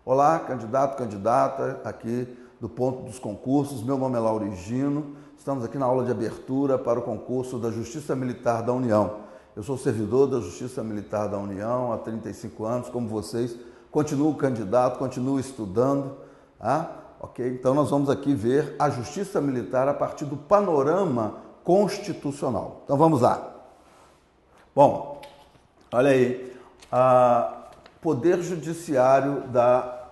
Olá, candidato, candidata, aqui do Ponto dos Concursos. Meu nome é Laurigino. Estamos aqui na aula de abertura para o concurso da Justiça Militar da União. Eu sou servidor da Justiça Militar da União há 35 anos, como vocês. Continuo candidato, continuo estudando. Ok? Então nós vamos aqui ver a Justiça Militar a partir do panorama constitucional. Então vamos lá. Bom, olha aí. Poder Judiciário da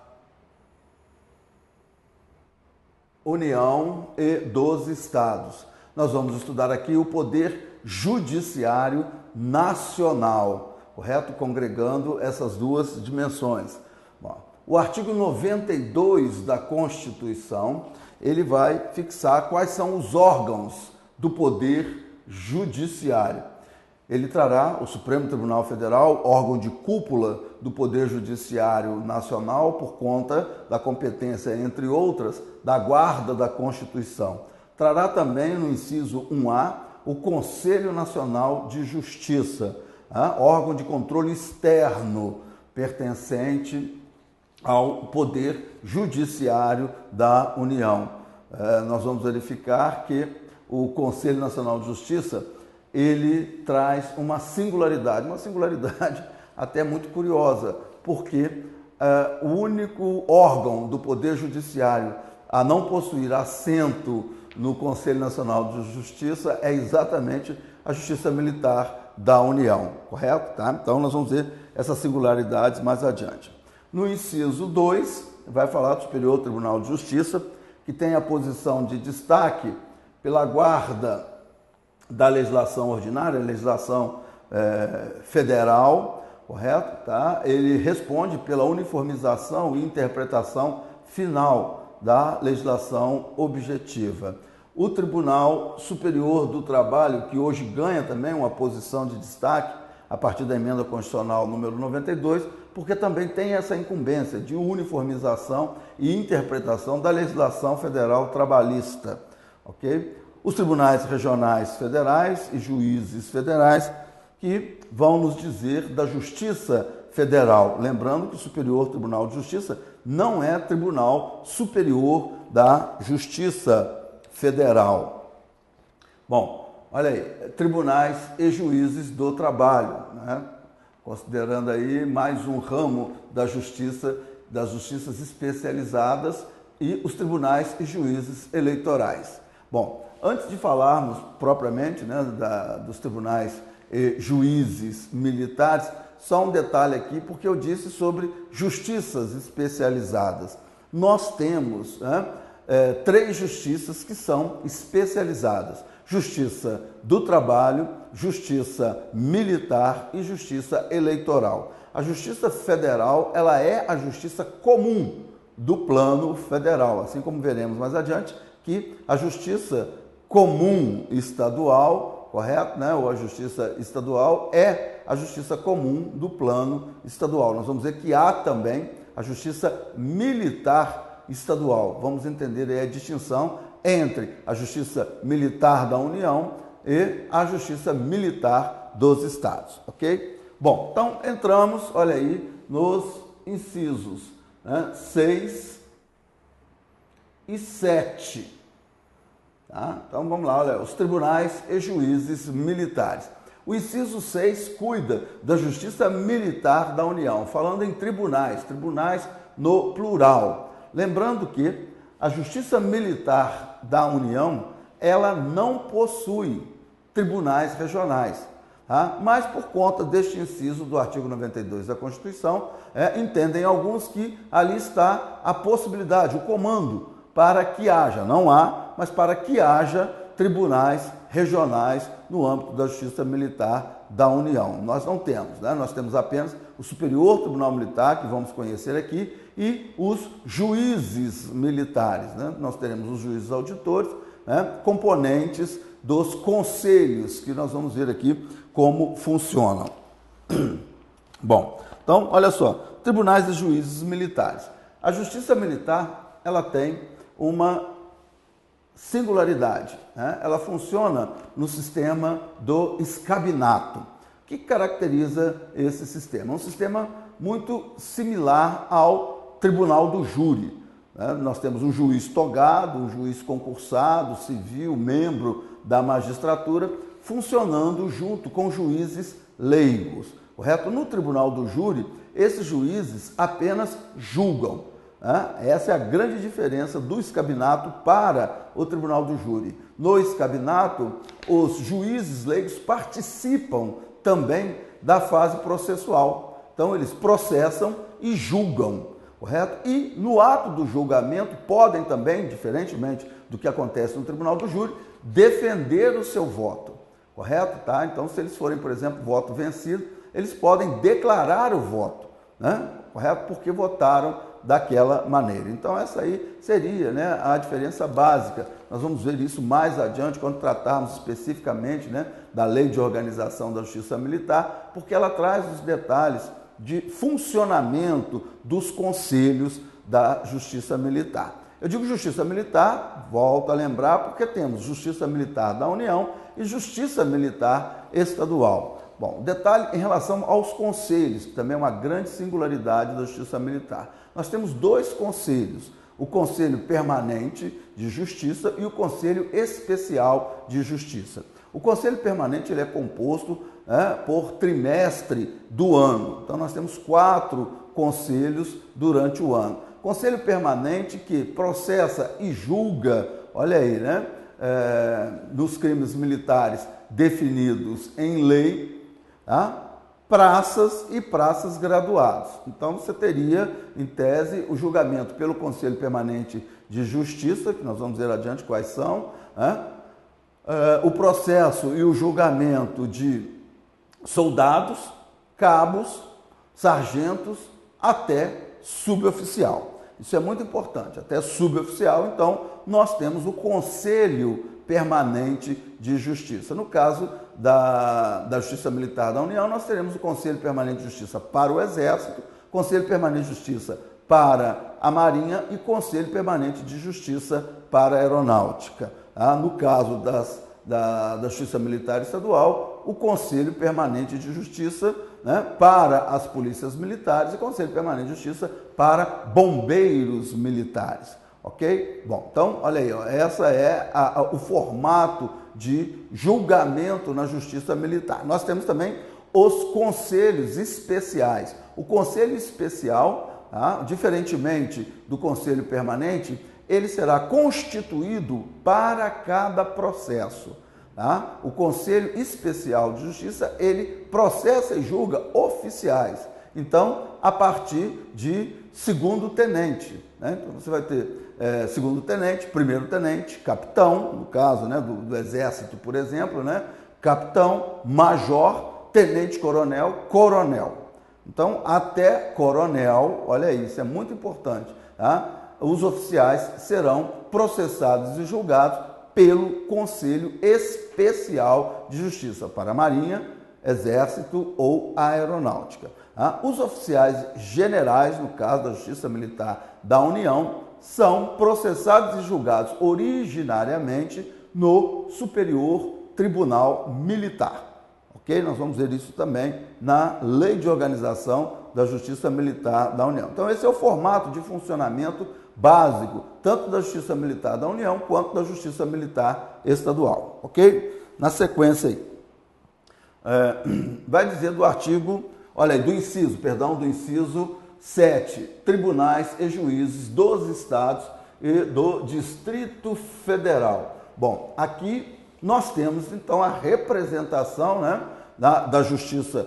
União e dos Estados. Nós vamos estudar aqui o Poder Judiciário Nacional, correto? Congregando essas duas dimensões. Bom, o artigo 92 da Constituição, ele vai fixar quais são os órgãos do Poder Judiciário. Ele trará o Supremo Tribunal Federal, órgão de cúpula do Poder Judiciário Nacional, por conta da competência, entre outras, da guarda da Constituição. Trará também, no inciso 1A, o Conselho Nacional de Justiça, órgão de controle externo, pertencente ao Poder Judiciário da União. Nós vamos verificar que o Conselho Nacional de Justiça ele traz uma singularidade até muito curiosa, porque o único órgão do Poder Judiciário a não possuir assento no Conselho Nacional de Justiça é exatamente a Justiça Militar da União, correto? Tá? Então nós vamos ver essas singularidades mais adiante. No inciso 2, vai falar do Superior Tribunal de Justiça, que tem a posição de destaque pela guarda da legislação ordinária, legislação federal, correto? Tá? Ele responde pela uniformização e interpretação final da legislação objetiva. O Tribunal Superior do Trabalho, que hoje ganha também uma posição de destaque a partir da emenda constitucional número 92, porque também tem essa incumbência de uniformização e interpretação da legislação federal trabalhista, ok? Os tribunais regionais federais e juízes federais que vão nos dizer da Justiça Federal. Lembrando que o Superior Tribunal de Justiça não é Tribunal Superior da Justiça Federal. Bom, olha aí, tribunais e juízes do trabalho, né? Considerando aí mais um ramo da justiça, das justiças especializadas e os tribunais e juízes eleitorais. Bom, antes de falarmos propriamente, né, dos tribunais e juízes militares, só um detalhe aqui, porque eu disse sobre justiças especializadas. Nós temos três justiças que são especializadas: Justiça do Trabalho, Justiça Militar e Justiça Eleitoral. A Justiça Federal, ela é a justiça comum do plano federal, assim como veremos mais adiante que a Justiça Comum Estadual, correto, né? Ou a Justiça Estadual é a Justiça Comum do Plano Estadual. Nós vamos ver que há também a Justiça Militar Estadual. Vamos entender aí a distinção entre a Justiça Militar da União e a Justiça Militar dos Estados, ok? Bom, então entramos, olha aí, nos incisos 6 e 7. Tá? Então vamos lá, olha, os tribunais e juízes militares. O inciso 6 cuida da Justiça Militar da União, falando em tribunais no plural. Lembrando que a Justiça Militar da União, ela não possui tribunais regionais, tá? Mas por conta deste inciso do artigo 92 da Constituição, entendem alguns que ali está a possibilidade, o comando, para que haja, não há, mas para que haja tribunais regionais no âmbito da Justiça Militar da União. Nós não temos, né? Nós temos apenas o Superior Tribunal Militar, que vamos conhecer aqui, e os juízes militares, né? Nós teremos os juízes auditores, né? Componentes dos conselhos, que nós vamos ver aqui como funcionam. Bom, então, olha só, tribunais e juízes militares. A Justiça Militar, ela tem uma singularidade, né? Ela funciona no sistema do escabinato. que caracteriza esse sistema? Um sistema muito similar ao tribunal do júri. Nós temos um juiz togado, um juiz concursado, civil, membro da magistratura, funcionando junto com juízes leigos, correto? No tribunal do júri, esses juízes apenas julgam. Essa é a grande diferença do escabinato para o tribunal do júri. No escabinato, os juízes leigos participam também da fase processual. Então, eles processam e julgam, correto? E no ato do julgamento podem também, diferentemente do que acontece no tribunal do júri, defender o seu voto, correto? Tá? Então, se eles forem, por exemplo, voto vencido, eles podem declarar o voto, correto? Porque votaram daquela maneira. Então, essa aí seria, a diferença básica. Nós vamos ver isso mais adiante, quando tratarmos especificamente, da Lei de Organização da Justiça Militar, porque ela traz os detalhes de funcionamento dos conselhos da Justiça Militar. Eu digo Justiça Militar, volto a lembrar, porque temos Justiça Militar da União e Justiça Militar Estadual. Bom, detalhe em relação aos conselhos, que também é uma grande singularidade da Justiça Militar. Nós temos dois conselhos, o Conselho Permanente de Justiça e o Conselho Especial de Justiça. O Conselho Permanente ele é composto por trimestre do ano. Então, nós temos 4 conselhos durante o ano. Conselho Permanente que processa e julga, olha aí, nos crimes militares definidos em lei, praças e praças graduados. Então, você teria, em tese, o julgamento pelo Conselho Permanente de Justiça, que nós vamos ver adiante quais são, o processo e o julgamento de soldados, cabos, sargentos, até suboficial. Isso é muito importante, até suboficial. Então, nós temos o Conselho Permanente de Justiça. No caso da Justiça Militar da União, nós teremos o Conselho Permanente de Justiça para o Exército, Conselho Permanente de Justiça para a Marinha e Conselho Permanente de Justiça para a Aeronáutica. No caso da Justiça Militar Estadual, o Conselho Permanente de Justiça para as polícias militares e Conselho Permanente de Justiça para bombeiros militares. Ok? Bom, então, olha aí, essa é o formato de julgamento na Justiça Militar. Nós temos também os conselhos especiais. O Conselho Especial, diferentemente do Conselho Permanente, ele será constituído para cada processo. O Conselho Especial de Justiça, ele processa e julga oficiais. Então, a partir de segundo tenente. Então, você vai ter segundo tenente, primeiro tenente, capitão, no caso do Exército, por exemplo, capitão, major, tenente-coronel, coronel. Então, até coronel, olha aí, isso é muito importante, os oficiais serão processados e julgados pelo Conselho Especial de Justiça para a Marinha, Exército ou Aeronáutica. Os oficiais generais, no caso da Justiça Militar da União, são processados e julgados originariamente no Superior Tribunal Militar. Ok? Nós vamos ver isso também na Lei de Organização da Justiça Militar da União. Então, esse é o formato de funcionamento básico, tanto da Justiça Militar da União quanto da Justiça Militar Estadual. Ok? Na sequência aí, vai dizer do artigo, olha aí, do inciso 7, tribunais e juízes dos estados e do Distrito Federal. Bom, aqui nós temos então a representação da Justiça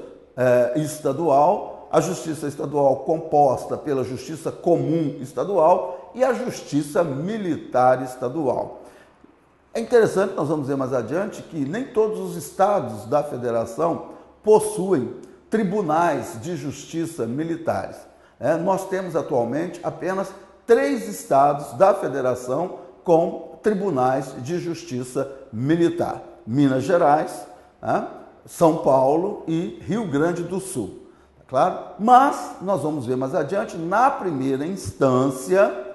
Estadual, a Justiça Estadual composta pela Justiça Comum Estadual e a Justiça Militar Estadual. É interessante, nós vamos ver mais adiante, que nem todos os estados da federação possuem tribunais de justiça militares. Nós temos atualmente apenas 3 estados da federação com tribunais de justiça militar: Minas Gerais, São Paulo e Rio Grande do Sul. Claro? Mas nós vamos ver mais adiante, na primeira instância,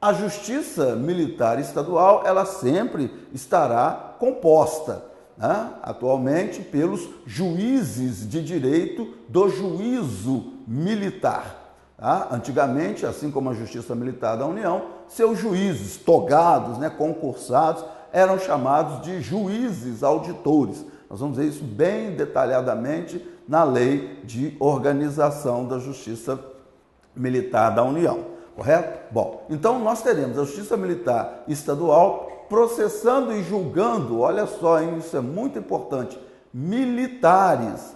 a Justiça Militar Estadual, ela sempre estará composta. né, atualmente pelos juízes de direito do juízo militar. Tá? Antigamente, assim como a Justiça Militar da União, seus juízes togados, né, concursados, eram chamados de juízes auditores. Nós vamos ver isso bem detalhadamente na Lei de Organização da Justiça Militar da União, correto? Bom, então nós teremos a Justiça Militar Estadual processando e julgando, olha só, hein, isso é muito importante, militares,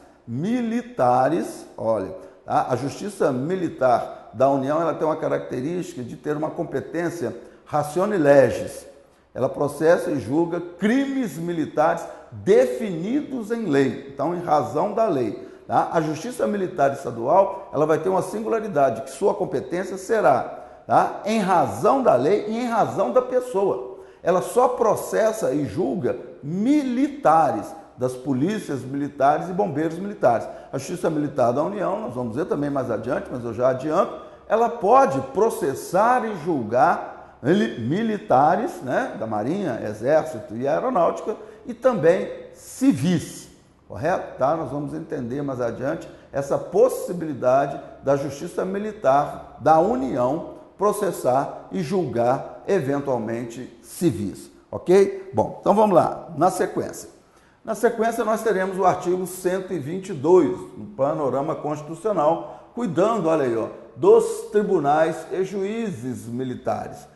olha, tá? A Justiça Militar da União, ela tem uma característica de ter uma competência ratione legis. Ela processa e julga crimes militares definidos em lei, então em razão da lei. Tá? A Justiça Militar Estadual, ela vai ter uma singularidade, que sua competência será, tá, em razão da lei e em razão da pessoa. Ela só processa e julga militares, das polícias militares e bombeiros militares. A Justiça Militar da União, nós vamos ver também mais adiante, mas eu já adianto, ela pode processar e julgar militares, né, da Marinha, Exército e Aeronáutica, e também civis, correto? Tá? Nós vamos entender mais adiante essa possibilidade da Justiça Militar da União processar e julgar eventualmente civis, ok? Bom, então vamos lá, na sequência. Na sequência nós teremos o artigo 122, no panorama constitucional, cuidando, olha aí, ó, dos tribunais e juízes militares.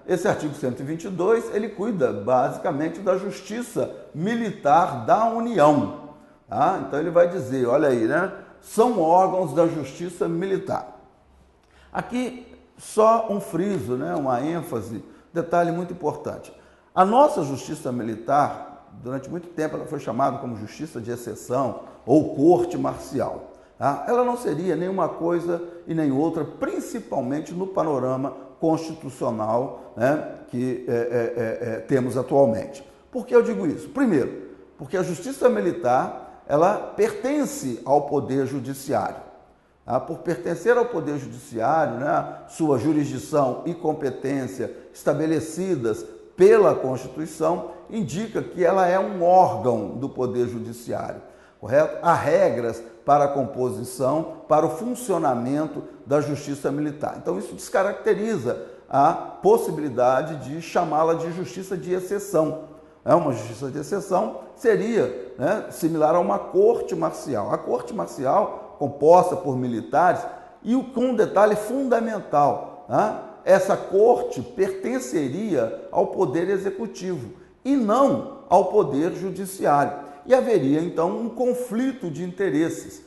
Esse artigo 122, ele cuida basicamente da Justiça Militar da União. Tá? Então ele vai dizer, olha aí, né? São órgãos da Justiça Militar. Aqui só um friso, né? Uma ênfase, detalhe muito importante. A nossa Justiça Militar, durante muito tempo, ela foi chamada como Justiça de Exceção ou Corte Marcial. Tá? Ela não seria nenhuma coisa e nem outra, principalmente no panorama constitucional, né, que temos atualmente. Por que eu digo isso? Primeiro, porque a Justiça Militar, ela pertence ao Poder Judiciário. Tá? Por pertencer ao Poder Judiciário, né, sua jurisdição e competência estabelecidas pela Constituição, indica que ela é um órgão do Poder Judiciário, correto? Há regras para a composição, para o funcionamento da Justiça Militar. Então, isso descaracteriza a possibilidade de chamá-la de Justiça de Exceção. Uma Justiça de Exceção seria, né, similar a uma Corte Marcial. A Corte Marcial, composta por militares, e com um detalhe fundamental, né, essa Corte pertenceria ao Poder Executivo e não ao Poder Judiciário. E haveria, então, um conflito de interesses.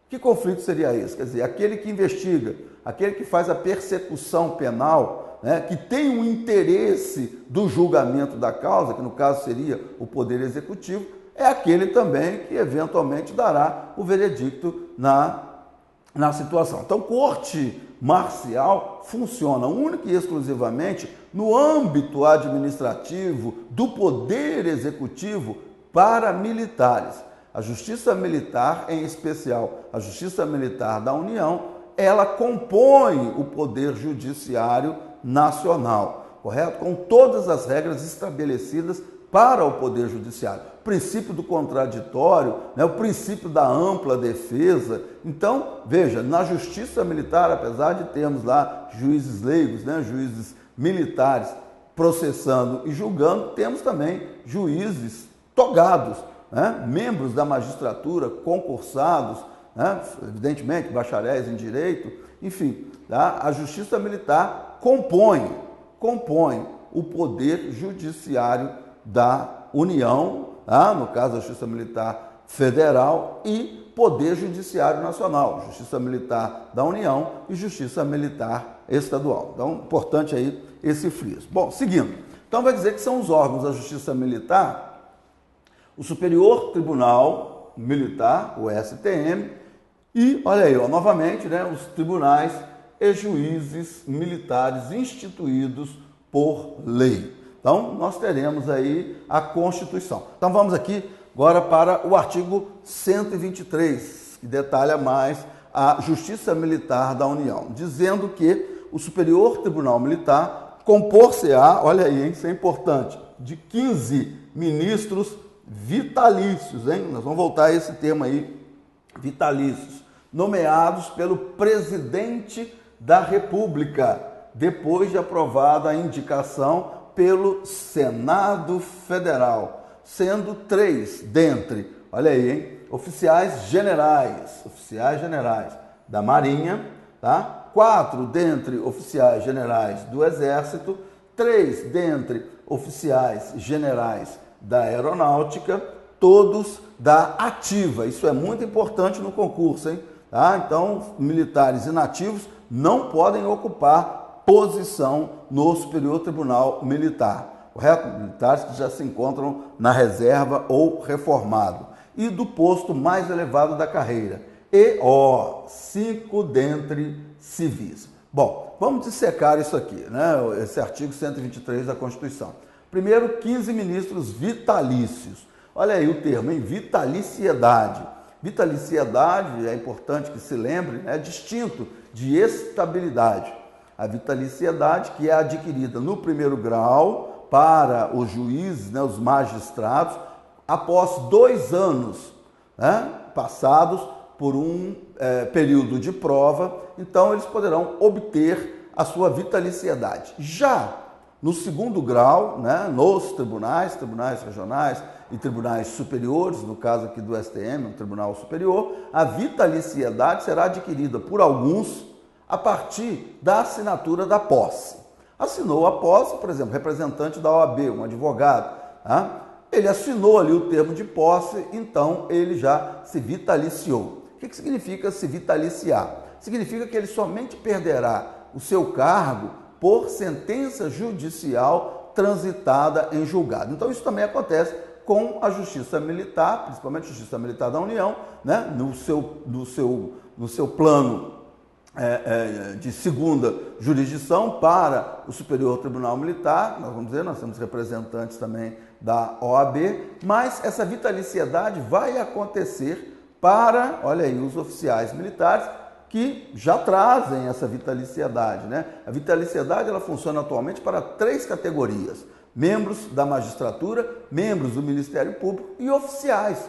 Que conflito seria esse? Quer dizer, aquele que investiga, aquele que faz a persecução penal, né, que tem um interesse do julgamento da causa, que no caso seria o Poder Executivo, é aquele também que eventualmente dará o veredicto na situação. Então, Corte Marcial funciona única e exclusivamente no âmbito administrativo do Poder Executivo para militares. A Justiça Militar, em especial a Justiça Militar da União, ela compõe o Poder Judiciário Nacional, correto? Com todas as regras estabelecidas para o Poder Judiciário. O princípio do contraditório, né, o princípio da ampla defesa. Então, veja, na Justiça Militar, apesar de termos lá juízes leigos, né, juízes militares processando e julgando, temos também juízes togados, né? Membros da magistratura, concursados, né? Evidentemente, bacharéis em direito, enfim, tá? A Justiça Militar compõe o Poder Judiciário da União, tá? No caso, a Justiça Militar Federal e Poder Judiciário Nacional, Justiça Militar da União e Justiça Militar Estadual. Então, importante aí esse friso. Bom, seguindo. Então, vai dizer que são os órgãos da Justiça Militar, o Superior Tribunal Militar, o STM, e, olha aí, ó, novamente, né, os tribunais e juízes militares instituídos por lei. Então, nós teremos aí a Constituição. Então, vamos aqui agora para o artigo 123, que detalha mais a Justiça Militar da União, dizendo que o Superior Tribunal Militar compor-se-á, olha aí, hein, isso é importante, de 15 ministros vitalícios, hein? Nós vamos voltar a esse tema aí, vitalícios, nomeados pelo presidente da República, depois de aprovada a indicação pelo Senado Federal, sendo 3 dentre, olha aí, hein? Oficiais generais da Marinha, tá? 4 dentre oficiais generais do Exército, 3 dentre oficiais generais da Aeronáutica, todos da ativa. Isso é muito importante no concurso, hein? Tá? Então, militares inativos não podem ocupar posição no Superior Tribunal Militar, correto? Militares que já se encontram na reserva ou reformado. E do posto mais elevado da carreira. E, 5 dentre civis. Bom, vamos dissecar isso aqui, né? Esse artigo 123 da Constituição. Primeiro, 15 ministros vitalícios. Olha aí o termo, hein? Vitaliciedade. Vitaliciedade, é importante que se lembre, é distinto de estabilidade. A vitaliciedade que é adquirida no primeiro grau para os juízes, né, os magistrados, após 2 anos, né, passados por um período de prova, então eles poderão obter a sua vitaliciedade. Já no segundo grau, né, nos tribunais regionais e tribunais superiores, no caso aqui do STM, o Tribunal Superior, a vitaliciedade será adquirida por alguns a partir da assinatura da posse. Assinou a posse, por exemplo, representante da OAB, um advogado, tá? Ele assinou ali o termo de posse, então ele já se vitaliciou. O que significa se vitaliciar? Significa que ele somente perderá o seu cargo por sentença judicial transitada em julgado. Então isso também acontece com a Justiça Militar, principalmente a Justiça Militar da União, né? no seu plano de segunda jurisdição para o Superior Tribunal Militar. Nós vamos dizer, nós temos representantes também da OAB, mas essa vitaliciedade vai acontecer para, olha aí, os oficiais militares que já trazem essa vitaliciedade, né? A vitaliciedade ela funciona atualmente para 3 categorias: membros da magistratura, membros do Ministério Público e oficiais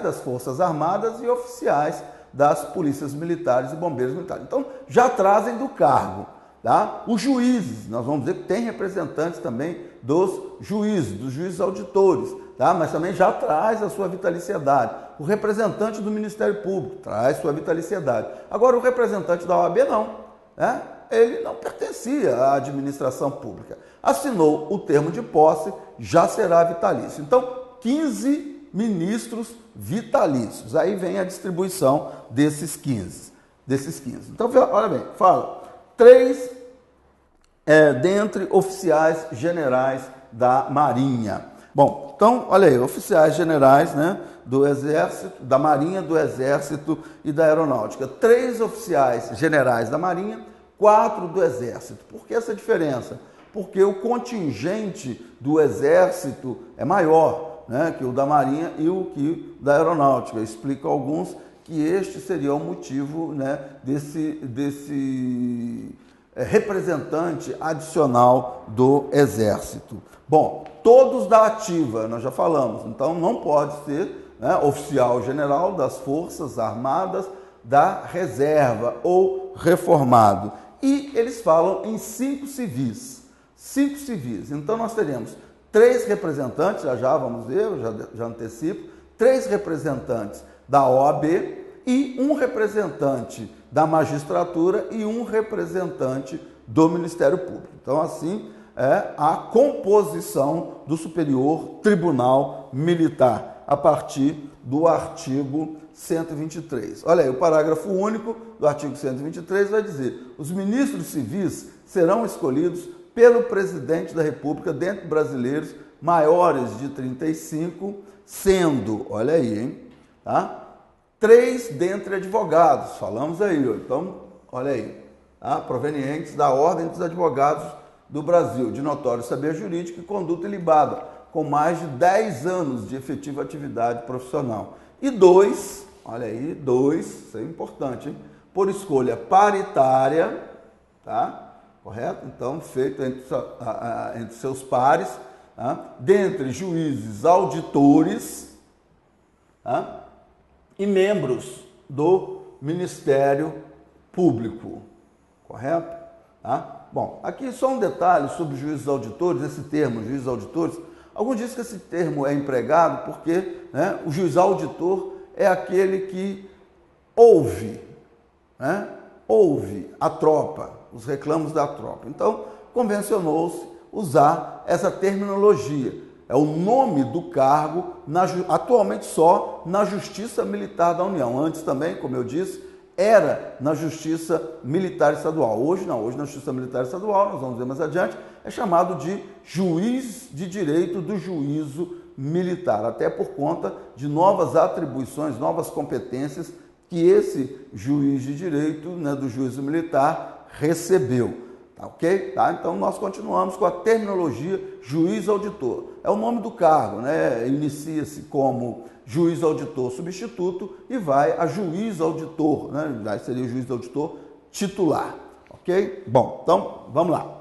das Forças Armadas e oficiais das polícias militares e bombeiros militares. Então, já trazem do cargo, tá? Os juízes, nós vamos dizer que tem representantes também dos juízes auditores, tá? Mas também já traz a sua vitaliciedade. O representante do Ministério Público traz sua vitaliciedade. Agora, o representante da OAB não, né? Ele não pertencia à administração pública. Assinou o termo de posse, já será vitalício. Então, 15 ministros vitalícios. Aí vem a distribuição desses 15. Então, olha bem, fala, 3 dentre oficiais generais da Marinha. Bom, então, olha aí, oficiais generais, né, do Exército, da Marinha, do Exército e da Aeronáutica. 3 oficiais generais da Marinha, 4 do Exército. Por que essa diferença? Porque o contingente do Exército é maior, né, que o da Marinha e o que da Aeronáutica. Explico a alguns que este seria o motivo, né, desse representante adicional do Exército. Bom, todos da ativa, nós já falamos, então não pode ser, né, oficial general das Forças Armadas da Reserva ou reformado. E eles falam em 5 civis. 5 civis. Então nós teremos 3 representantes, já vamos ver, eu já antecipo, 3 representantes da OAB e 1 representante da magistratura e 1 representante do Ministério Público. Então, assim, é a composição do Superior Tribunal Militar, a partir do artigo 123. Olha aí, o parágrafo único do artigo 123 vai dizer: os ministros civis serão escolhidos pelo presidente da República dentre brasileiros maiores de 35, sendo, olha aí, hein, tá? 3 dentre advogados, falamos aí, então, olha aí, tá? Provenientes da Ordem dos Advogados do Brasil, de notório saber jurídico e conduta ilibada, com mais de 10 anos de efetiva atividade profissional. E 2, olha aí, 2, isso é importante, hein? Por escolha paritária, tá? Correto? Então, feito entre seus pares, dentre juízes auditores e membros do Ministério Público, correto? Bom, aqui só um detalhe sobre juízes auditores, esse termo, juízes auditores. Alguns dizem que esse termo é empregado porque o juiz auditor é aquele que ouve, ouve a tropa, os reclamos da tropa. Então, convencionou-se usar essa terminologia. É o nome do cargo, atualmente só na Justiça Militar da União. Antes também, como eu disse, era na Justiça Militar Estadual. Hoje não, hoje na Justiça Militar Estadual, nós vamos ver mais adiante, é chamado de juiz de direito do juízo militar, até por conta de novas atribuições, novas competências que esse juiz de direito do juízo militar recebeu. Tá, ok? Então nós continuamos com a terminologia juiz auditor. É o nome do cargo, inicia-se como juiz auditor substituto e vai a juiz auditor, Aí seria o juiz auditor titular, ok? Bom, então vamos lá.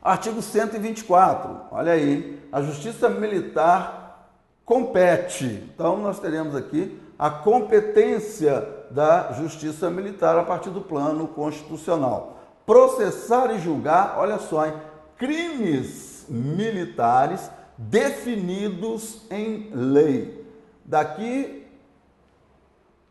Artigo 124, olha aí, a Justiça Militar compete. Então nós teremos aqui a competência da Justiça Militar a partir do plano constitucional. Processar e julgar, olha só, crimes militares definidos em lei. Daqui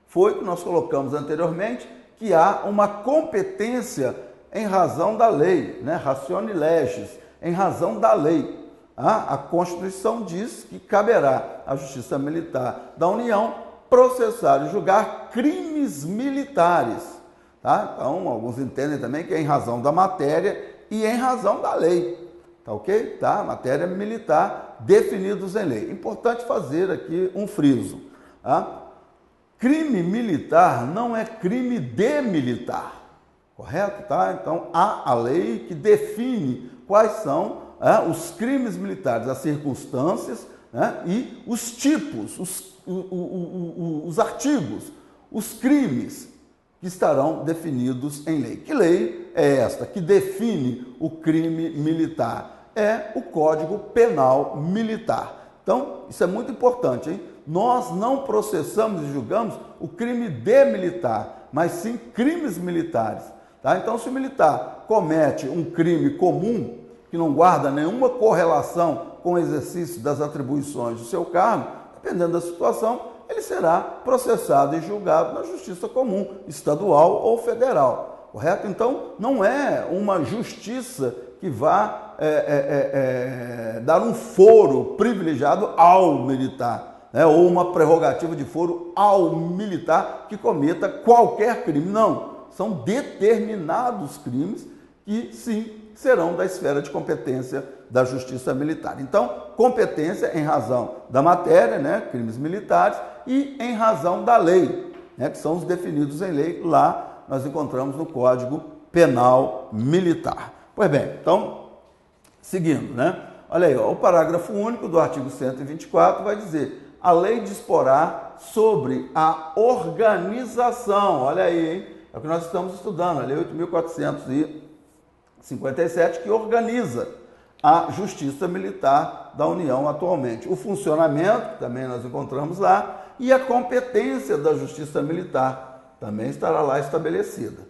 foi que nós colocamos anteriormente que há uma competência em razão da lei, ratione legis, em razão da lei. A Constituição diz que caberá à Justiça Militar da União processar e julgar crimes militares. Então, alguns entendem também que é em razão da matéria e em razão da lei. Tá ok? Matéria militar definidos em lei. Importante fazer aqui um friso. Crime militar não é crime de militar. Correto? Então, há a lei que define quais são os crimes militares, as circunstâncias e os tipos, os artigos, os crimes que estarão definidos em lei. Que lei é esta que define o crime militar? É o Código Penal Militar. Então, isso é muito importante, hein? Nós não processamos e julgamos o crime de militar, mas sim crimes militares. Então, se o militar comete um crime comum, que não guarda nenhuma correlação com o exercício das atribuições do seu cargo, dependendo da situação, ele será processado e julgado na justiça comum, estadual ou federal, correto? Então, não é uma justiça que vá dar um foro privilegiado ao militar, ou uma prerrogativa de foro ao militar que cometa qualquer crime. Não, são determinados crimes que, sim, serão da esfera de competência da Justiça Militar. Então, competência em razão da matéria, crimes militares, e em razão da lei, que são os definidos em lei, lá nós encontramos no Código Penal Militar. Pois bem, então, seguindo, olha aí, o parágrafo único do artigo 124 vai dizer: a lei disporá sobre a organização, olha aí, hein? É o que nós estamos estudando, a lei 8.457, que organiza a Justiça Militar da União atualmente. O funcionamento, também nós encontramos lá, e a competência da Justiça Militar também estará lá estabelecida,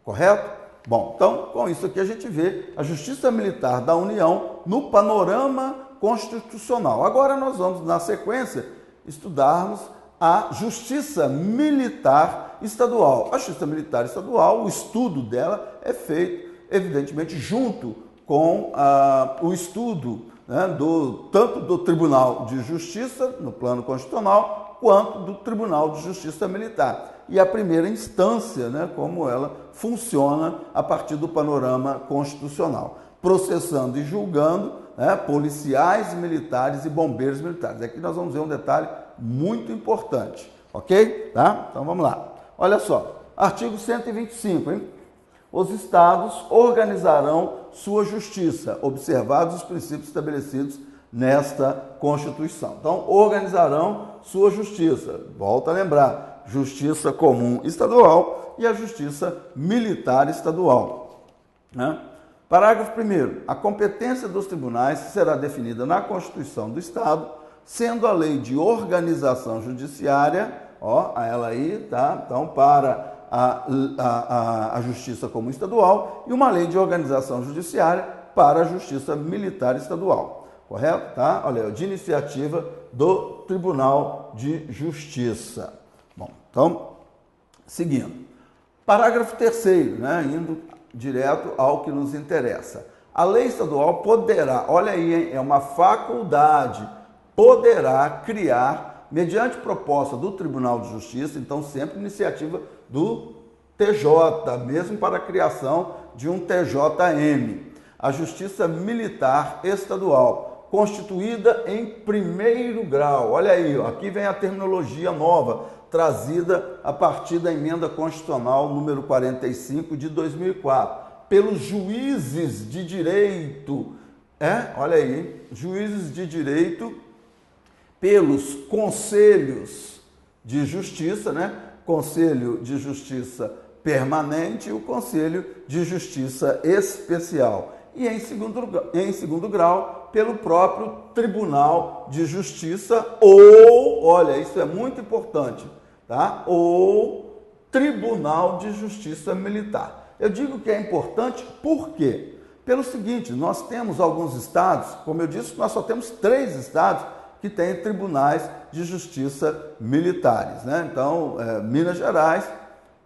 correto? Bom, então, com isso aqui a gente vê a Justiça Militar da União no panorama constitucional. Agora nós vamos, na sequência, estudarmos a Justiça Militar Estadual. A Justiça Militar Estadual, o estudo dela é feito, evidentemente, junto com o estudo tanto do Tribunal de Justiça, no plano constitucional, quanto do Tribunal de Justiça Militar. E a primeira instância, como ela funciona a partir do panorama constitucional, processando e julgando policiais militares e bombeiros militares. Aqui nós vamos ver um detalhe muito importante, ok? Então vamos lá. Olha só, artigo 125, hein? Os estados organizarão sua justiça, observados os princípios estabelecidos nesta Constituição. Então, organizarão sua justiça. Volto a lembrar, justiça comum estadual e a justiça militar estadual. Parágrafo 1º. A competência dos tribunais será definida na Constituição do Estado, sendo a lei de organização judiciária, ó, ela aí, tá? Então, para a Justiça Comum Estadual e uma lei de organização judiciária para a Justiça Militar Estadual. Correto? Tá? Olha, de iniciativa do Tribunal de Justiça. Bom, então, seguindo. Parágrafo 3º, né? Indo direto ao que nos interessa. A lei estadual poderá, olha aí, hein? É uma faculdade, poderá criar, mediante proposta do Tribunal de Justiça, então sempre iniciativa do TJ, mesmo para a criação de um TJM, a Justiça Militar Estadual, constituída em primeiro grau. Olha aí, ó, aqui vem a terminologia nova, trazida a partir da emenda constitucional número 45 de 2004, pelos juízes de direito, olha aí, juízes de direito, pelos conselhos de justiça, né? Conselho de Justiça Permanente e o Conselho de Justiça Especial. E em segundo grau, pelo próprio Tribunal de Justiça ou, olha, isso é muito importante, tá? Ou Tribunal de Justiça Militar. Eu digo que é importante por quê? Pelo seguinte, nós temos alguns estados, como eu disse, nós só temos 3 estados que têm tribunais de justiça militares, né? Então, Minas Gerais,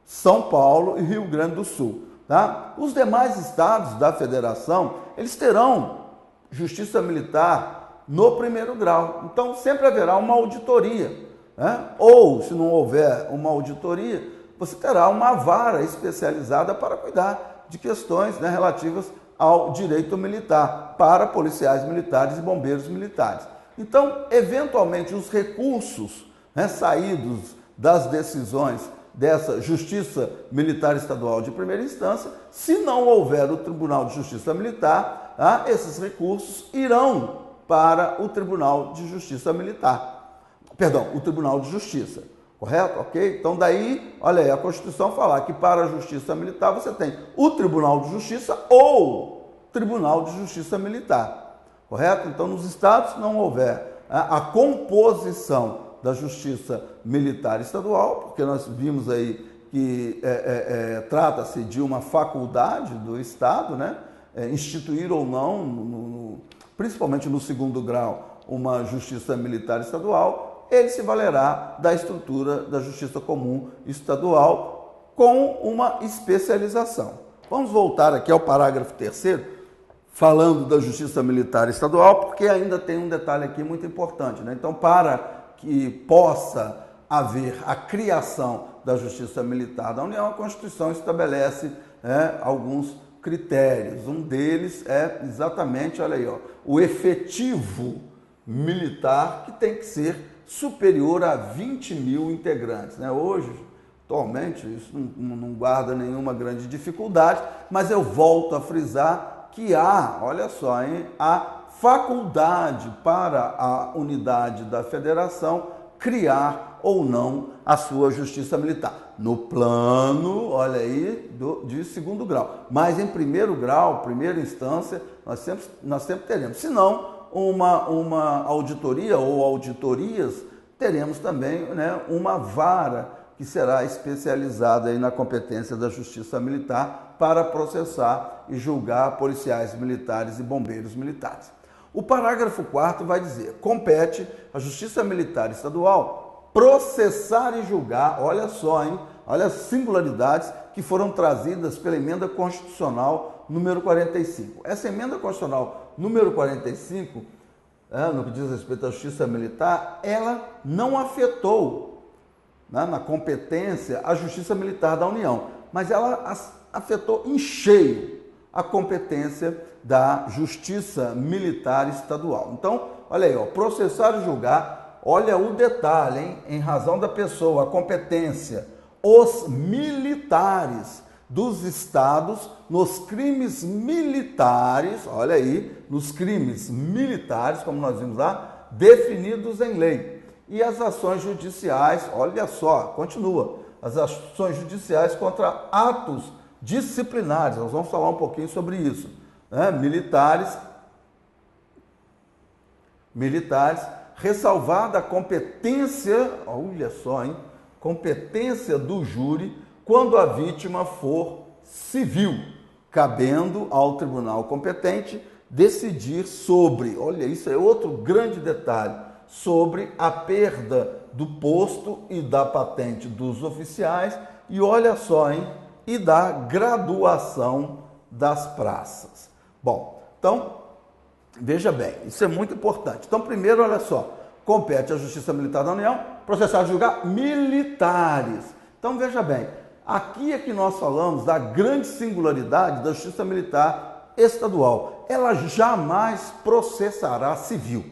São Paulo e Rio Grande do Sul, tá? Os demais estados da federação, eles terão justiça militar no primeiro grau. Então, sempre haverá uma auditoria, né? Ou, se não houver uma auditoria, você terá uma vara especializada para cuidar de questões, né, relativas ao direito militar, para policiais militares e bombeiros militares. Então, eventualmente, os recursos, né, saídos das decisões dessa Justiça Militar Estadual de primeira instância, se não houver o Tribunal de Justiça Militar, tá, esses recursos irão para o Tribunal de Justiça Militar. Perdão, o Tribunal de Justiça. Correto? Ok? Então, daí, olha aí, a Constituição fala que para a Justiça Militar você tem o Tribunal de Justiça ou Tribunal de Justiça Militar. Correto? Então, nos estados, se não houver a composição da Justiça Militar Estadual, porque nós vimos aí que trata-se de uma faculdade do Estado, né? Instituir ou não, principalmente no segundo grau, uma Justiça Militar Estadual, ele se valerá da estrutura da Justiça Comum Estadual com uma especialização. Vamos voltar aqui ao parágrafo 3º, falando da Justiça Militar Estadual, porque ainda tem um detalhe aqui muito importante, né? Então, para que possa haver a criação da Justiça Militar da União, a Constituição estabelece alguns critérios. Um deles é exatamente, olha aí, ó, o efetivo militar, que tem que ser superior a 20 mil integrantes, né? Hoje, atualmente, isso não guarda nenhuma grande dificuldade, mas eu volto a frisar que há, olha só, hein, a faculdade para a unidade da federação criar ou não a sua justiça militar. No plano, olha aí, de segundo grau. Mas em primeiro grau, primeira instância, nós sempre teremos. Se não, uma auditoria ou auditorias, teremos também, né, uma vara que será especializada aí na competência da Justiça Militar para processar e julgar policiais militares e bombeiros militares. O parágrafo 4º vai dizer: compete à Justiça Militar Estadual processar e julgar, olha só, hein? Olha as singularidades que foram trazidas pela emenda constitucional número 45. Essa emenda constitucional número 45, no que diz respeito à Justiça Militar, ela não afetou, né, na competência a Justiça Militar da União, mas ela afetou em cheio a competência da Justiça Militar Estadual. Então, olha aí, ó, processar e julgar, olha o detalhe, hein? Em razão da pessoa, a competência, os militares dos estados nos crimes militares, olha aí, nos crimes militares, como nós vimos lá, definidos em lei. E as ações judiciais, olha só, continua, as ações judiciais contra atos disciplinares, nós vamos falar um pouquinho sobre isso. né, militares, ressalvada a competência, olha só, hein, competência do júri quando a vítima for civil, cabendo ao tribunal competente decidir sobre, olha, isso é outro grande detalhe, sobre a perda do posto e da patente dos oficiais e olha só, hein, e da graduação das praças. Bom, então, veja bem, isso é muito importante. Então, primeiro, olha só, compete à Justiça Militar da União processar e julgar militares. Então, veja bem, aqui é que nós falamos da grande singularidade da Justiça Militar Estadual. Ela jamais processará civil.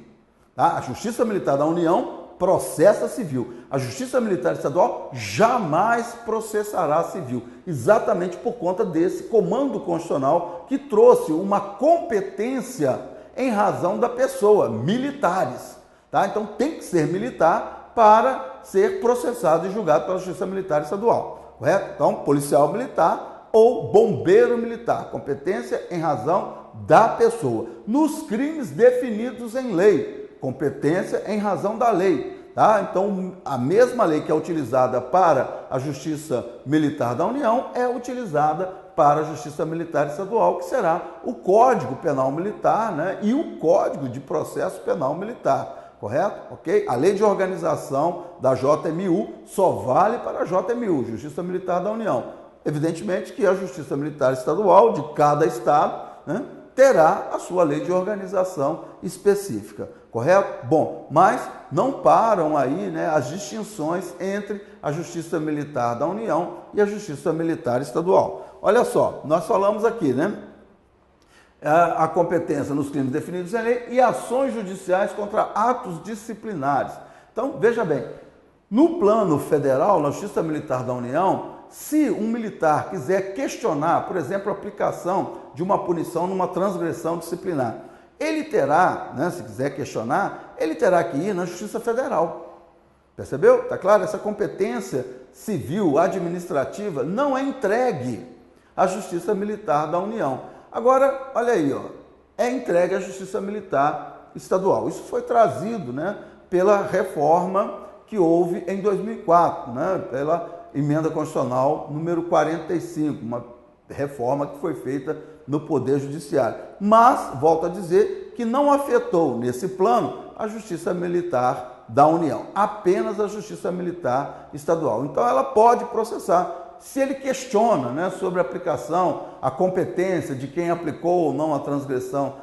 Tá? A Justiça Militar da União processa civil. A Justiça Militar Estadual jamais processará civil. Exatamente por conta desse comando constitucional que trouxe uma competência em razão da pessoa, militares. Tá? Então tem que ser militar para ser processado e julgado pela Justiça Militar Estadual. Correto? Então, policial militar ou bombeiro militar. Competência em razão da pessoa. Nos crimes definidos em lei. Competência em razão da lei. Tá? Então, a mesma lei que é utilizada para a Justiça Militar da União é utilizada para a Justiça Militar Estadual, que será o Código Penal Militar, né? E o Código de Processo Penal Militar, correto? Ok? A lei de organização da JMU só vale para a JMU, Justiça Militar da União. Evidentemente que a Justiça Militar Estadual de cada estado, né, terá a sua lei de organização específica, correto? Bom, mas não param aí, né, as distinções entre a Justiça Militar da União e a Justiça Militar Estadual. Olha só, nós falamos aqui, né, a competência nos crimes definidos em lei e ações judiciais contra atos disciplinares. Então, veja bem, no plano federal, na Justiça Militar da União, se um militar quiser questionar, por exemplo, a aplicação de uma punição numa transgressão disciplinar, ele terá, né, se quiser questionar, ele terá que ir na Justiça Federal. Percebeu? Está claro? Essa competência civil, administrativa, não é entregue à Justiça Militar da União. Agora, olha aí, ó, é entregue à Justiça Militar Estadual. Isso foi trazido, né, pela reforma que houve em 2004, né, pela Emenda Constitucional número 45, uma reforma que foi feita no Poder Judiciário. Mas, volto a dizer, que não afetou nesse plano a Justiça Militar da União, apenas a Justiça Militar Estadual. Então, ela pode processar. Se ele questiona, né, sobre a aplicação, a competência de quem aplicou ou não a transgressão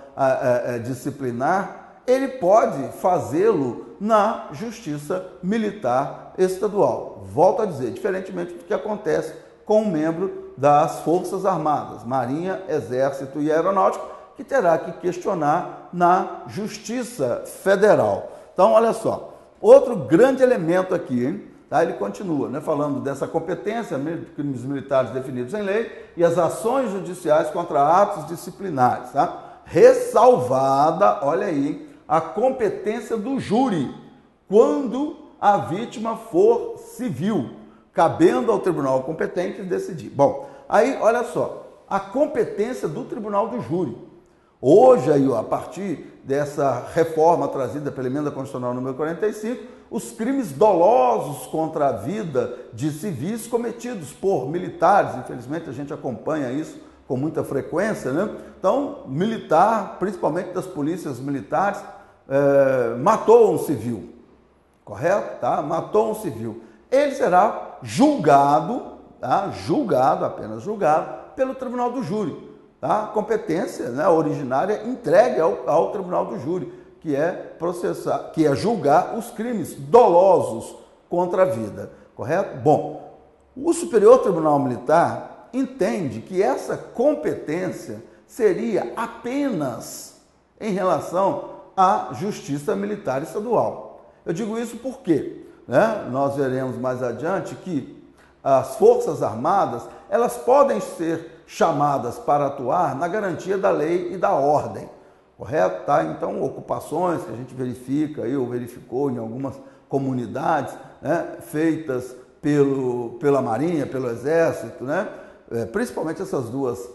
disciplinar, ele pode fazê-lo na Justiça Militar Estadual. Volto a dizer, diferentemente do que acontece com um membro das Forças Armadas, Marinha, Exército e Aeronáutica, que terá que questionar na Justiça Federal. Então, olha só, outro grande elemento aqui, hein? Tá? Ele continua, né, falando dessa competência, crimes militares definidos em lei e as ações judiciais contra atos disciplinares. Tá? Ressalvada, olha aí, a competência do júri, quando a vítima for civil, cabendo ao tribunal competente decidir. Bom, aí, olha só, a competência do tribunal do júri. Hoje, aí, ó, a partir dessa reforma trazida pela Emenda Constitucional número 45, os crimes dolosos contra a vida de civis cometidos por militares, infelizmente a gente acompanha isso com muita frequência, né? Então, militar, principalmente das polícias militares, matou um civil, correto? Tá? Matou um civil. Ele será julgado, tá? Apenas julgado, pelo Tribunal do Júri. Tá? Competência, né, originária entregue ao Tribunal do Júri, que é processar, que é julgar os crimes dolosos contra a vida, correto? Bom, o Superior Tribunal Militar entende que essa competência seria apenas em relação à Justiça Militar Estadual. Eu digo isso porque, né, nós veremos mais adiante que as Forças Armadas, elas podem ser chamadas para atuar na garantia da lei e da ordem, correto? Tá? Então, ocupações que a gente verifica aí, ou verificou em algumas comunidades, né, feitas pela Marinha, pelo Exército, né, principalmente essas duas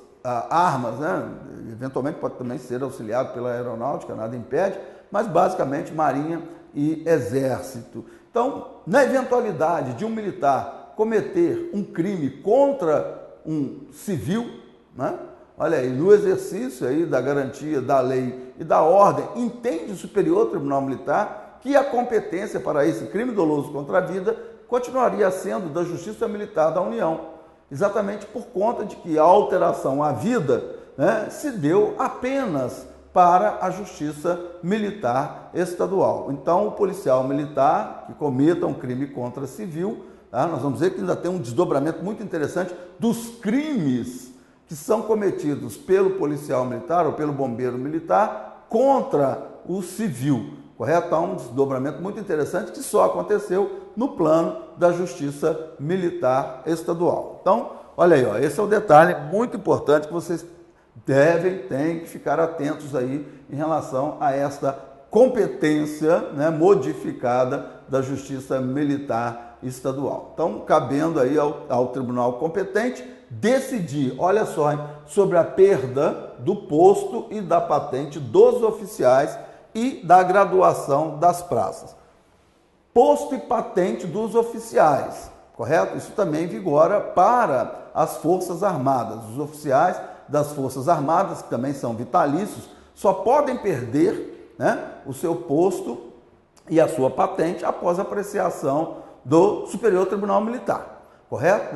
armas, né? Eventualmente pode também ser auxiliado pela aeronáutica, nada impede, mas basicamente marinha e exército. Então, na eventualidade de um militar cometer um crime contra um civil, né? Olha aí, no exercício aí da garantia da lei e da ordem, entende o Superior Tribunal Militar que a competência para esse crime doloso contra a vida continuaria sendo da Justiça Militar da União, exatamente por conta de que a alteração à vida, né, se deu apenas para a Justiça Militar Estadual. Então, o policial militar que cometa um crime contra civil, tá, nós vamos dizer que ainda tem um desdobramento muito interessante dos crimes que são cometidos pelo policial militar ou pelo bombeiro militar contra o civil, correto? Há um desdobramento muito interessante que só aconteceu no plano da Justiça Militar Estadual. Então, olha aí, ó, esse é o detalhe muito importante que vocês têm que ficar atentos aí em relação a esta competência, né, modificada da Justiça Militar Estadual. Então, cabendo aí ao tribunal competente decidir, olha só, hein, sobre a perda do posto e da patente dos oficiais e da graduação das praças. Posto e patente dos oficiais, correto? Isso também vigora para as Forças Armadas. Os oficiais das Forças Armadas, que também são vitalícios, só podem perder, né, o seu posto e a sua patente após apreciação do Superior Tribunal Militar, correto?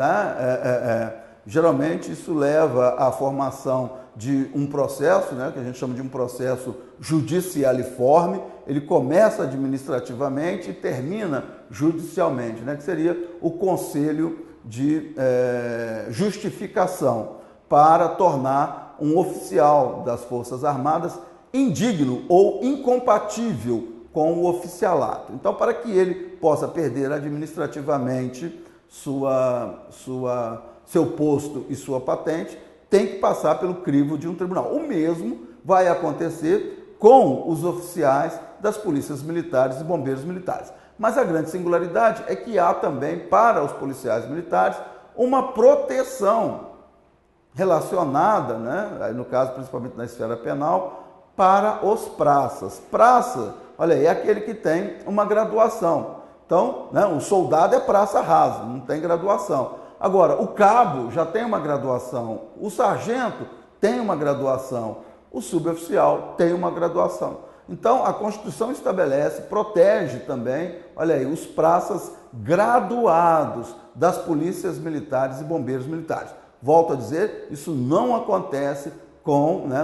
Geralmente isso leva à formação de um processo, né, que a gente chama de um processo judicialiforme. Ele começa administrativamente e termina judicialmente, né, que seria o conselho de justificação para tornar um oficial das Forças Armadas indigno ou incompatível com o oficialato. Então, para que ele possa perder administrativamente seu posto e sua patente, tem que passar pelo crivo de um tribunal. O mesmo vai acontecer com os oficiais das polícias militares e bombeiros militares. Mas a grande singularidade é que há também, para os policiais militares, uma proteção relacionada, né, no caso principalmente na esfera penal, para os praças. Praça, olha aí, é aquele que tem uma graduação. Então, né, o soldado é praça rasa, não tem graduação. Agora, o cabo já tem uma graduação, o sargento tem uma graduação, o suboficial tem uma graduação. Então, a Constituição estabelece, protege também, olha aí, os praças graduados das polícias militares e bombeiros militares. Volto a dizer, isso não acontece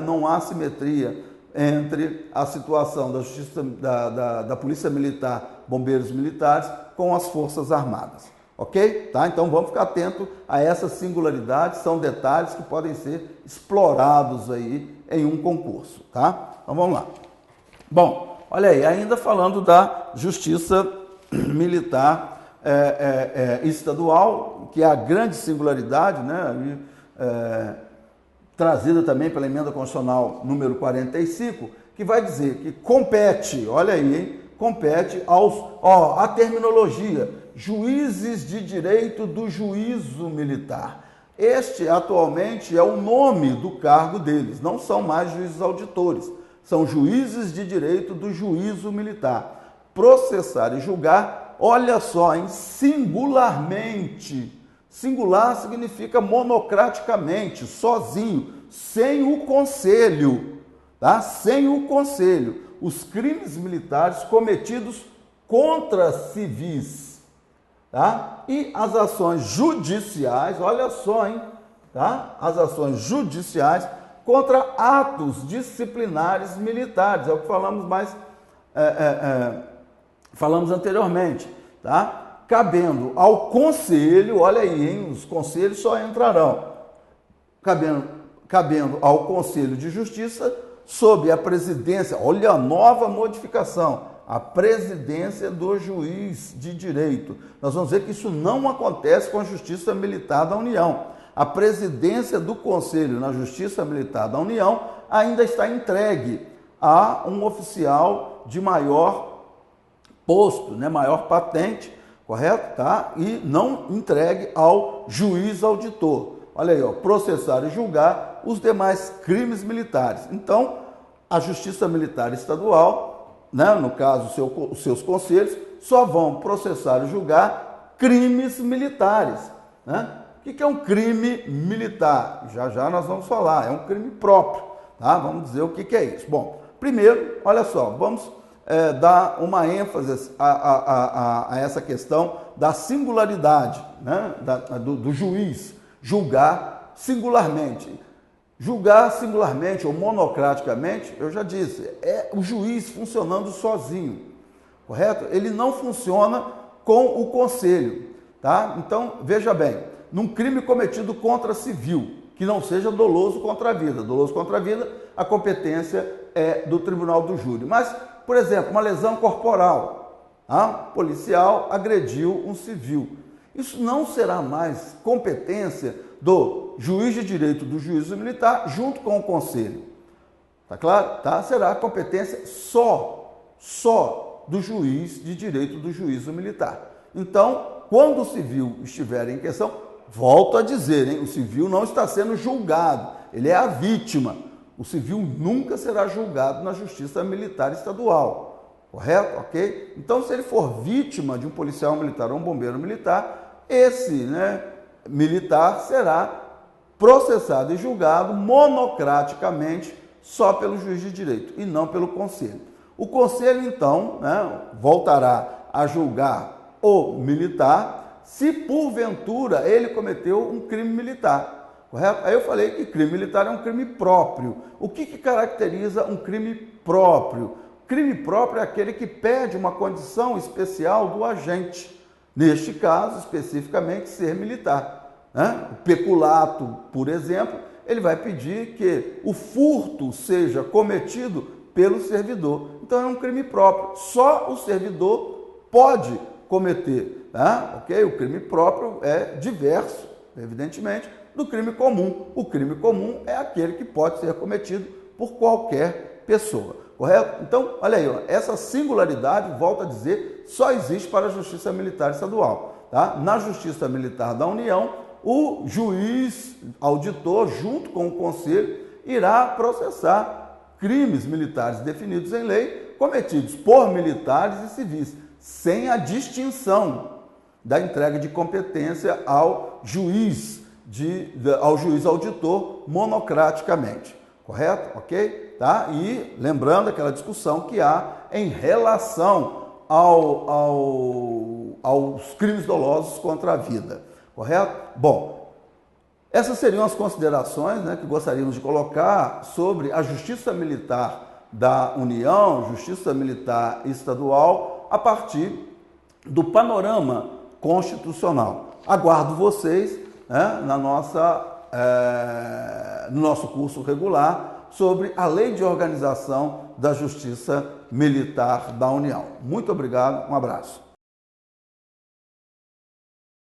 não há simetria entre a situação da Justiça, da Polícia Militar, bombeiros militares, com as Forças Armadas. Ok? Tá? Então vamos ficar atento a essas singularidades, são detalhes que podem ser explorados aí em um concurso. Tá? Então vamos lá. Bom, olha aí, ainda falando da Justiça Militar Estadual, que é a grande singularidade, né, trazida também pela Emenda Constitucional número 45, que vai dizer que compete, olha aí, hein, compete a terminologia, juízes de direito do juízo militar. Este, atualmente, é o nome do cargo deles, não são mais juízes auditores, são juízes de direito do juízo militar. Processar e julgar, olha só, hein, singularmente. Singular significa monocraticamente, sozinho, sem o conselho, tá? Sem o conselho. Os crimes militares cometidos contra civis. Tá? E as ações judiciais, olha só, hein? Tá? As ações judiciais contra atos disciplinares militares, é o que falamos anteriormente, tá? Cabendo ao conselho, olha aí, hein? Os conselhos só entrarão, cabendo ao Conselho de Justiça, sob a presidência, olha a nova modificação, a presidência do juiz de direito. Nós vamos ver que isso não acontece com a Justiça Militar da União. A presidência do Conselho na Justiça Militar da União ainda está entregue a um oficial de maior posto, né, maior patente, correto? Tá? E não entregue ao juiz auditor. olha aí, ó, processar e julgar os demais crimes militares. Então, a Justiça Militar Estadual, né, no caso, os seus conselhos, só vão processar e julgar crimes militares, né? O que é um crime militar? Já já nós vamos falar, é um crime próprio, tá? Vamos dizer o que é isso. Bom, primeiro, olha só, vamos dar uma ênfase a essa questão da singularidade, né? do juiz julgar singularmente. Julgar singularmente ou monocraticamente, eu já disse, é o juiz funcionando sozinho, correto? Ele não funciona com o conselho, tá? Então, veja bem, num crime cometido contra civil, que não seja doloso contra a vida. Doloso contra a vida, a competência é do tribunal do júri. Mas, por exemplo, uma lesão corporal, policial agrediu um civil. Isso não será mais competência do juiz de direito do juízo militar junto com o conselho. Tá claro? Tá? Será competência só do juiz de direito do juízo militar. Então, quando o civil estiver em questão, volto a dizer, hein, o civil não está sendo julgado, ele é a vítima. O civil nunca será julgado na Justiça Militar Estadual, correto? Ok? Então, se ele for vítima de um policial militar ou um bombeiro militar, esse militar será processado e julgado monocraticamente só pelo juiz de direito e não pelo conselho. O conselho, então, voltará a julgar o militar se porventura ele cometeu um crime militar, correto? Aí eu falei que crime militar é um crime próprio. O que caracteriza um crime próprio? Crime próprio é aquele que pede uma condição especial do agente, neste caso, especificamente, ser militar. O peculato, por exemplo, ele vai pedir que o furto seja cometido pelo servidor. Então é um crime próprio, só o servidor pode cometer, ok? O crime próprio é diverso, evidentemente, do crime comum. O crime comum é aquele que pode ser cometido por qualquer pessoa, correto? Então, olha aí, ó, essa singularidade, volto a dizer, só existe para a Justiça Militar Estadual, tá? Na Justiça Militar da União, o juiz auditor, junto com o conselho, irá processar crimes militares definidos em lei, cometidos por militares e civis, sem a distinção da entrega de competência ao juiz auditor monocraticamente, correto? Ok? Tá? E lembrando aquela discussão que há em relação aos crimes dolosos contra a vida, correto? Bom, essas seriam as considerações que gostaríamos de colocar sobre a Justiça Militar da União, Justiça Militar Estadual, a partir do panorama constitucional. Aguardo vocês no nosso curso regular sobre a Lei de Organização da Justiça Militar da União. Muito obrigado, um abraço.